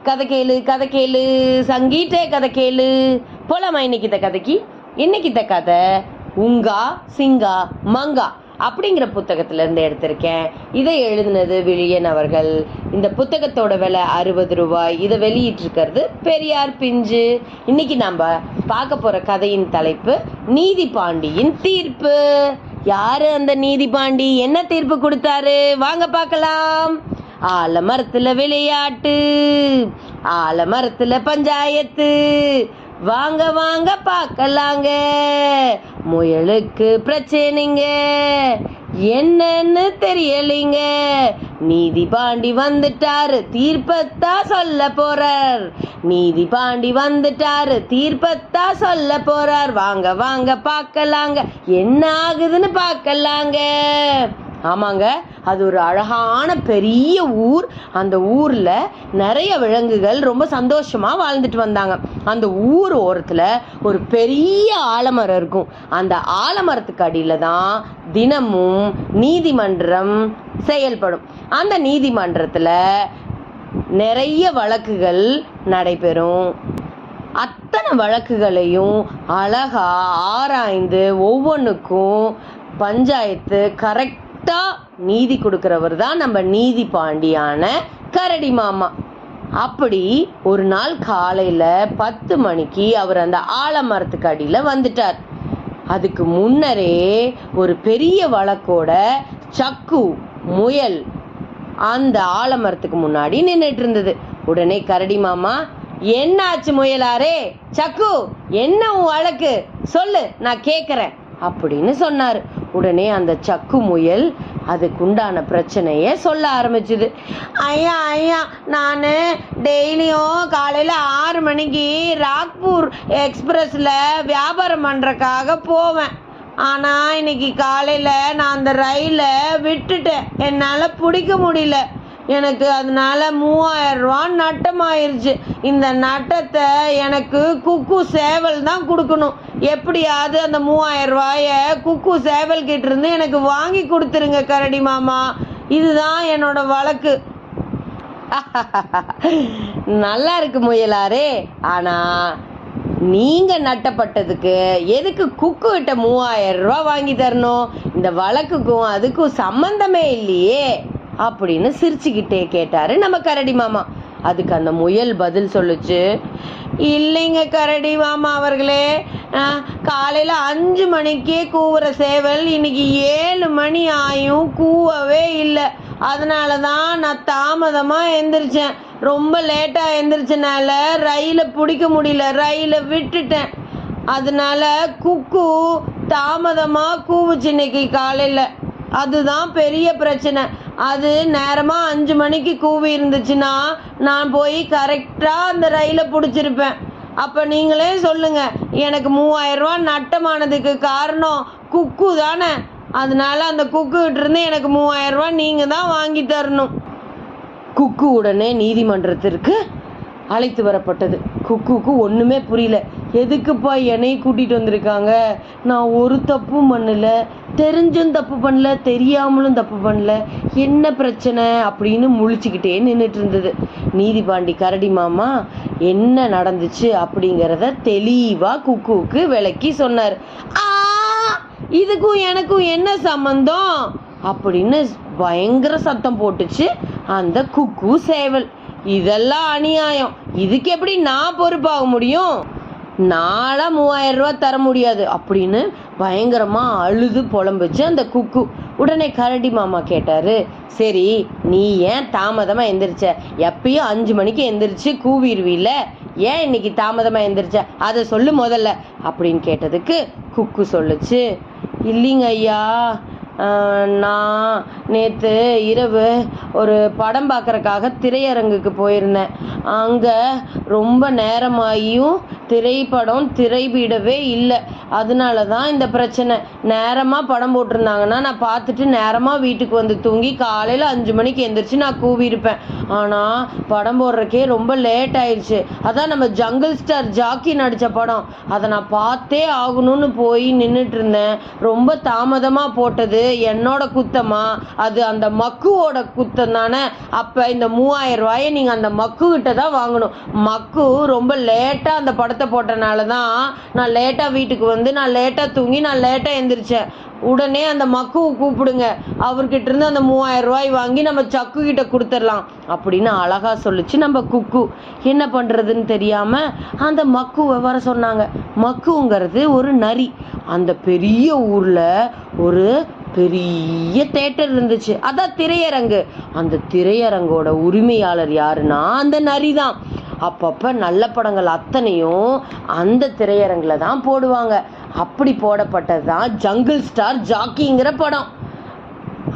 கதை கேளு கதை கேளு சங்கீட்டே கதை கேளு. போலாமா இன்னைக்கு இந்த கதைக்கு? இன்னைக்கு இந்த கதை உங்கா சிங்கா மங்கா அப்படிங்கிற புத்தகத்துல இருந்து எடுத்திருக்கேன். இதை எழுதினது விழியன் அவர்கள். இந்த புத்தகத்தோட விலை 60 ரூபாய். இதை வெளியிட்டிருக்கிறது பெரியார் பிஞ்சு. இன்னைக்கு நம்ம பார்க்க போற கதையின் தலைப்பு நீதி பாண்டியின் தீர்ப்பு. யாரு அந்த நீதி பாண்டி? என்ன தீர்ப்பு கொடுத்தாரு? வாங்க பார்க்கலாம். ஆலமரத்துல விளையாட்டு, ஆலமரத்துல பஞ்சாயத்து, வாங்க வாங்க பார்க்கலாங்க. முயலுக்கு பிரச்சனைங்க, என்னன்னு தெரியலைங்க. நீதி பாண்டி வந்துட்டாரு, தீர்ப்பத்தா சொல்ல போறார். நீதி பாண்டி வந்துட்டாரு, தீர்ப்பத்தா சொல்ல போறார். வாங்க வாங்க பார்க்கலாங்க, என்ன ஆகுதுன்னு பார்க்கலாங்க. ஆமாங்க, அது ஒரு அழகான பெரிய ஊர். அந்த ஊர்ல நிறைய விலங்குகள் ரொம்ப சந்தோஷமா வாழ்ந்துட்டு வந்தாங்க. அந்த ஊர் ஓரத்துல ஒரு பெரிய ஆலமரம் இருக்கும். அந்த ஆலமரத்துக்கு அடியில தான் தினமும் நீதிமன்றம் செயல்படும். அந்த நீதிமன்றத்துல நிறைய வழக்குகள் நடைபெறும். அத்தனை வழக்குகளையும் அழகா ஆராய்ந்து ஒவ்வொன்றுக்கும் பஞ்சாயத்து கரெக்டா நீதி கொடுக்கிறவர் தான் நம்ம நீதி பாண்டியான கரடி மாமா. அப்படி ஒரு நாள் காலையில 10 மணிக்கு அவர் அந்த ஆலமரத்துக்கு அடியில வந்துட்டார். அதுக்கு முன்னரே ஒரு பெரிய வழக்கோட சக்கு முயல் அந்த ஆலமரத்துக்கு முன்னாடி நின்றுட்டு இருந்தது. உடனே கரடி மாமா, என்ன ஆச்சு முயலாரே? சக்கு, என்ன உன் வழக்கு சொல்லு, நான் கேட்கிறேன் அப்படின்னு சொன்னாரு. உடனே அந்த சக்கு முயல் அதுக்குண்டான பிரச்சனைய சொல்ல ஆரம்பிச்சுது. ஐயா ஐயா, நான் டெய்லியும் காலையில் 6 மணிக்கு ராக்பூர் எக்ஸ்பிரஸில் வியாபாரம் பண்ணுறக்காக போவேன். ஆனால் இன்னைக்கு காலையில் நான் அந்த ரயிலை விட்டுட்டேன். என்னால் பிடிக்க முடியல. எனக்கு அதனால 3000 ரூபா நட்டமாயிருச்சு. இந்த நட்டத்தை எனக்கு குக்கு சேவல் தான் கொடுக்கணும். எப்படியாவது அந்த 3000 ரூபாய குக்கு சேவல் கிட்ட இருந்து எனக்கு வாங்கி கொடுத்துருங்க கரடி மாமா. இதுதான் என்னோட வழக்கு. நல்லா இருக்கு முயலாரே, ஆனா நீங்க நட்டப்பட்டதுக்கு எதுக்கு குக்கு கிட்ட 3000 ரூபா வாங்கி தரணும்? இந்த வழக்குக்கும் அதுக்கும் சம்பந்தமே இல்லையே அப்படின்னு சிரிச்சுக்கிட்டே கேட்டாரு நம்ம கரடி மாமா. அதுக்கு அந்த முயல் பதில் சொல்லுச்சு, இல்லைங்க கரடி மாமா அவர்களே, காலையில் 5 மணிக்கே கூவுற சேவல் இன்னைக்கு 7 மணி ஆயும் கூவவே இல்லை. அதனால தான் நான் தாமதமாக எந்திரிச்சேன். ரொம்ப லேட்டாக எந்திரிச்சனால ரயிலை பிடிக்க முடியல, ரயிலை விட்டுட்டேன். அதனால குக்கு தாமதமாக கூவுச்சு இன்னைக்கு காலையில். அதுதான் பெரிய பிரச்சனை. அது நேரமாக 5 மணிக்கு கூவி இருந்துச்சுன்னா நான் போய் கரெக்டாக அந்த ரயிலை பிடிச்சிருப்பேன். அப்போ நீங்களே சொல்லுங்க, எனக்கு 3000 ரூபா நட்டமானதுக்கு காரணம் குக்கு தானே. அதனால அந்த குக்கு கிட்ட இருந்து எனக்கு 3000 ரூபா நீங்கள் தான் வாங்கி தரணும். குக்கு உடனே நீதிமன்றத்திற்கு அழைத்து வரப்பட்டது. குக்குக்கு ஒன்றுமே புரியல. எதுக்குப்பா என்னை கூட்டிகிட்டு வந்திருக்காங்க? நான் ஒரு தப்பும் பண்ணல, தெரிஞ்சும் தப்பு பண்ணல, தெரியாமலும் தப்பு பண்ணல, என்ன பிரச்சனை அப்படின்னு முழிச்சுக்கிட்டே நின்றுட்டு இருந்தது. நீதிபாண்டி கரடி மாமா என்ன நடந்துச்சு அப்படிங்கிறத தெளிவாக குக்குவுக்கு விளக்கி சொன்னார். இதுக்கும் எனக்கும் என்ன சம்பந்தம் அப்படின்னு பயங்கர சத்தம் போட்டுச்சு அந்த குக்கு சேவல். இதெல்லாம் அநியாயம், இதுக்கு எப்படி நான் பொறுப்பாக முடியும்? நாளா 3000 ரூபா தர முடியாது அப்படின்னு பயங்கரமா அழுது புலம்புச்சு அந்த குக்கு. உடனே கரடி மாமா கேட்டாரு, சரி நீ ஏன் தாமதமா எந்திரிச்ச? எப்பயும் 5 மணிக்கு எந்திரிச்சு கூவிடுவீல்ல, ஏன் இன்னைக்கு தாமதமா எந்திரிச்ச? அதை சொல்லு முதல்ல அப்படின்னு கேட்டதுக்கு குக்கு சொல்லுச்சு, இல்லைங்க ஐயா, நான் நேற்று இரவு ஒரு படம் பார்க்குறக்காக திரையரங்குக்கு போயிருந்தேன். அங்கே ரொம்ப நேரமாகியும் திரைப்படம் திரையிடவே இல்லை. அதனால தான் இந்த பிரச்சனை. நேரமாக படம் போட்டிருந்தாங்கன்னா நான் பார்த்துட்டு நேரமாக வீட்டுக்கு வந்து தூங்கி காலையில் 5 மணிக்கு எந்திரிச்சு நான் கூவியிருப்பேன். ஆனால் படம் போடுறக்கே ரொம்ப லேட் ஆயிடுச்சு. அதான் நம்ம ஜங்கிள் ஸ்டார் ஜாக்கி நடித்த படம், அதை நான் பார்த்தே ஆகணும்னு போய் நின்றுட்டு இருந்தேன். ரொம்ப தாமதமாக போட்டது என்னோட குத்தமா? அது அந்த மக்குவோட குத்தம் தானே? அப்போ இந்த 3000 ரூபாயை நீங்கள் அந்த மக்கு கிட்ட தான் வாங்கணும். மக்கு ரொம்ப லேட்டாக அந்த படத்தை போட்டனால தான் நான் லேட்டாக வீட்டுக்கு வந்து நான் லேட்டாக தூங்கி நான் லேட்டாக எந்திரிச்சேன். உடனே அந்த மக்குவை கூப்பிடுங்க, அவர்கிட்ட இருந்து அந்த 3000 ரூபாய் வாங்கி நம்ம சக்கு கிட்ட கொடுத்துடலாம் அப்படின்னு அழகா சொல்லிச்சு நம்ம குக்கு. என்ன பண்ணுறதுன்னு தெரியாமல் அந்த மக்குவை வர சொன்னாங்க. மக்குங்கிறது ஒரு நரி. அந்த பெரிய ஊரில் ஒரு பெரிய தேட்டர் இருந்துச்சு, அதான் திரையரங்கு. அந்த திரையரங்கோட உரிமையாளர் யாருன்னா அந்த நரி தான். அப்பப்போ நல்ல படங்கள் அத்தனையும் அந்த திரையரங்கில் தான் போடுவாங்க. அப்படி போடப்பட்டது தான் ஜங்கிள் ஸ்டார் ஜாக்கிங்கிற படம்.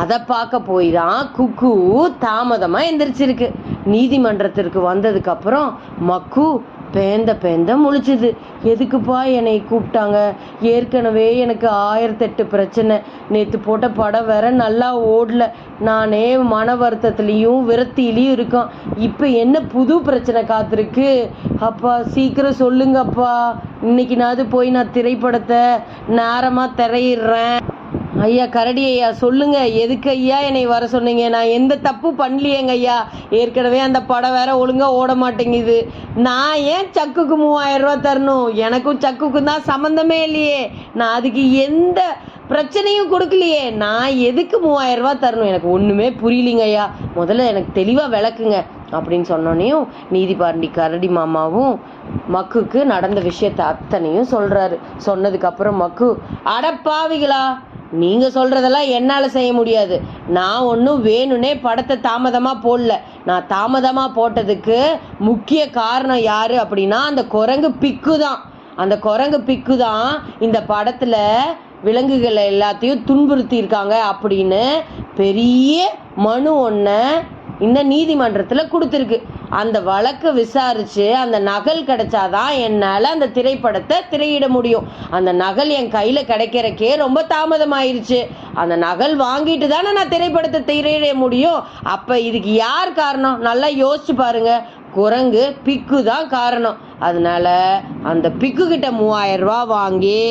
அதை பார்க்க போய் தான் குக்கு தாமதமாக எந்திரிச்சிருக்கு. நீதிமன்றத்திற்கு வந்ததுக்கப்புறம் மக்கு பேந்த முழிச்சுது. எதுக்குப்பா என்னை கூப்பிட்டாங்க? ஏற்கனவே எனக்கு 1008 பிரச்சனை. நேற்று போட்ட படம் வேற நல்லா ஓடல. நானே மன வருத்தத்துலேயும் விரத்திலையும் இருக்கோம். இப்போ என்ன புது பிரச்சனை காத்திருக்கு? அப்பா சீக்கிரம் சொல்லுங்கப்பா, இன்னைக்குனாவது போய் நான் திரைப்படத்தை நேரமாக திரையிடுறேன். ஐயா கரடி ஐயா சொல்லுங்க, எதுக்கு ஐயா என்னை வர சொன்னீங்க? நான் எந்த தப்பு பண்ணலையேங்க ஐயா. ஏற்கனவே அந்த படம் வேற ஒழுங்கா ஓட மாட்டேங்குது. நான் ஏன் சக்குக்கு 3000 ரூபா தரணும்? எனக்கும் சக்குக்கும் தான் சம்மந்தமே இல்லையே. நான் அதுக்கு எந்த பிரச்சனையும் கொடுக்கலையே. நான் எதுக்கு 3000 ரூபா தரணும்? எனக்கு ஒன்றுமே புரியலிங்க ஐயா. முதல்ல எனக்கு தெளிவாக விளக்குங்க அப்படின்னு சொன்னோன்னையும் நீதிபாண்டி கரடி மாமாவும் மக்குக்கு நடந்த விஷயத்தை அத்தனையும் சொல்கிறாரு. சொன்னதுக்கப்புறம் மக்கு, அடப்பாவிகளா, நீங்கள் சொல்கிறதெல்லாம் என்னால் செய்ய முடியாது. நான் ஒன்றும் வேணும்னே படத்தை தாமதமாக போடல. நான் தாமதமாக போட்டதுக்கு முக்கிய காரணம் யார் அப்படின்னா அந்த குரங்கு பிக்கு தான். அந்த குரங்கு பிக்கு தான் இந்த படத்தில் விலங்குகளை எல்லாத்தையும் துன்புறுத்தியிருக்காங்க அப்படின்னு பெரிய மனு ஒன்று இந்த நீதிமன்றத்தில் கொடுத்துருக்கு. அந்த வழக்கு விசாரித்து அந்த நகல் கிடைச்சாதான் என்னால் அந்த திரைப்படத்தை திரையிட முடியும். அந்த நகல் என் கையில் கிடைக்கிறக்கே ரொம்ப தாமதமாயிருச்சு. அந்த நகல் வாங்கிட்டு தானே நான் திரைப்படத்தை திரையிட முடியும். அப்போ இதுக்கு யார் காரணம்? நல்லா யோசிச்சு பாருங்க. குரங்கு பிக்கு தான் காரணம். அதனால அந்த பிக்கு கிட்ட 3000 ரூபா வாங்கி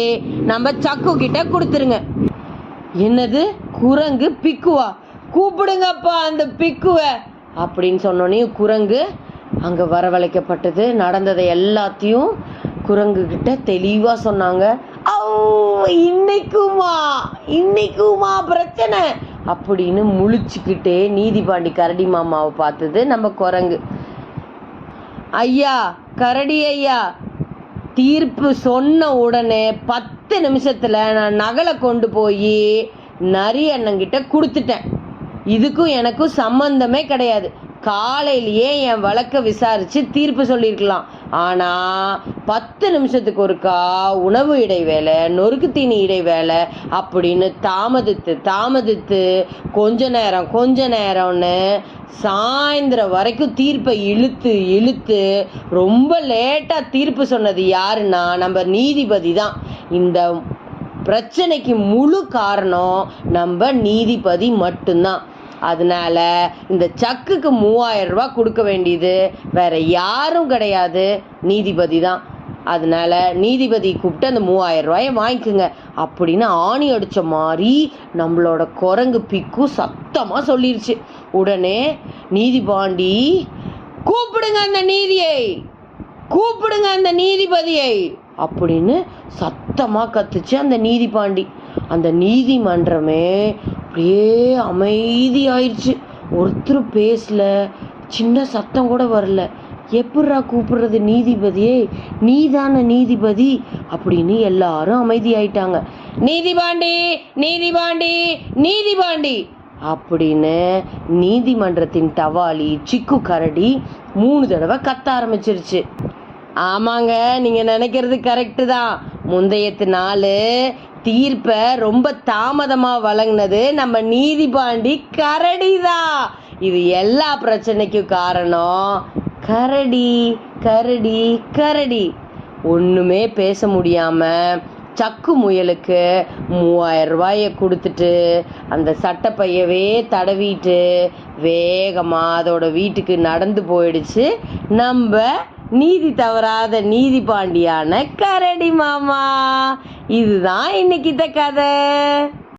நம்ம சக்கு கிட்ட கொடுத்துருங்க. என்னது, குரங்கு பிக்குவா? கூப்பிடுங்கப்பா அந்த பிக்குவை அப்படின்னு சொன்னோன்னே குரங்கு அங்கே வரவழைக்கப்பட்டது. நடந்ததை எல்லாத்தையும் குரங்கு கிட்ட தெளிவாக சொன்னாங்க. இன்னைக்குமா பிரச்சனை அப்படின்னு முழிச்சுக்கிட்டே நீதிபாண்டி கரடி மாமாவை பார்த்தது நம்ம குரங்கு. ஐயா கரடி ஐயா, தீர்ப்பு சொன்ன உடனே 10 நிமிஷத்தில் நான் நகலை கொண்டு போய் நரி அண்ணங்கிட்ட கொடுத்துட்டேன். இதுக்கும் எனக்கும் சம்பந்தமே கிடையாது. காலையிலேயே என் வழக்கை விசாரித்து தீர்ப்பு சொல்லியிருக்கலாம். ஆனால் 10 நிமிஷத்துக்கு ஒருக்கா உணவு இடைவேளை, நொறுக்கு தீனி இடைவேளை அப்படின்னு தாமதித்து கொஞ்ச நேரம்னு சாயந்தரம் வரைக்கும் தீர்ப்பை இழுத்து ரொம்ப லேட்டாக தீர்ப்பு சொன்னது யாருன்னா நம்ம நீதிபதி தான். இந்த பிரச்சனைக்கு முழு காரணம் நம்ம நீதிபதி மட்டும்தான். அதனால இந்த சக்குக்கு 3000 ரூபா கொடுக்க வேண்டியது வேற யாரும் கிடையாது, நீதிபதி தான். அதனால நீதிபதி கூப்பிட்டு அந்த 3000 ரூபாயை வாங்கிக்குங்க அப்படின்னு ஆணி அடித்த மாதிரி நம்மளோட குரங்கு பிக்கு சத்தமாக சொல்லிருச்சு. உடனே நீதிபாண்டி, கூப்பிடுங்க அந்த நீதிபதியை அப்படின்னு சத்தமாக கத்துச்சு அந்த நீதிபாண்டி. அந்த நீதிமன்றமே அப்படியே அமைதியாயிடுச்சு. ஒருத்தர் பேசல, சின்ன சத்தம் கூட வரல. எப்படா கூப்பிடுறது நீதிபதியே, நீதான நீதிபதி அப்படின்னு எல்லாரும் அமைதியாயிட்டாங்க. நீதிபாண்டி அப்படின்னு நீதிமன்றத்தின் தவாலி சிக்கு கரடி 3 தடவை கத்த ஆரம்பிச்சிருச்சு. ஆமாங்க, நீங்கள் நினைக்கிறது கரெக்டு தான். முந்தைய நாள் தீர்ப்பை ரொம்ப தாமதமாக வழங்கினது நம்ம நீதிபாண்டி கரடி தான். இது எல்லா பிரச்சனைக்கும் காரணம் கரடி. ஒன்றுமே பேச முடியாமல் சக்கு முயலுக்கு 3000 ரூபாயை கொடுத்துட்டு அந்த சட்டைப்பையவே தடவிட்டு வேகமாக அதோட வீட்டுக்கு நடந்து போயிடுச்சு நம்ம நீதி தவறாத நீதி பாண்டியான கரடி மாமா. இதுதான் இன்னைக்கு இந்த கதை.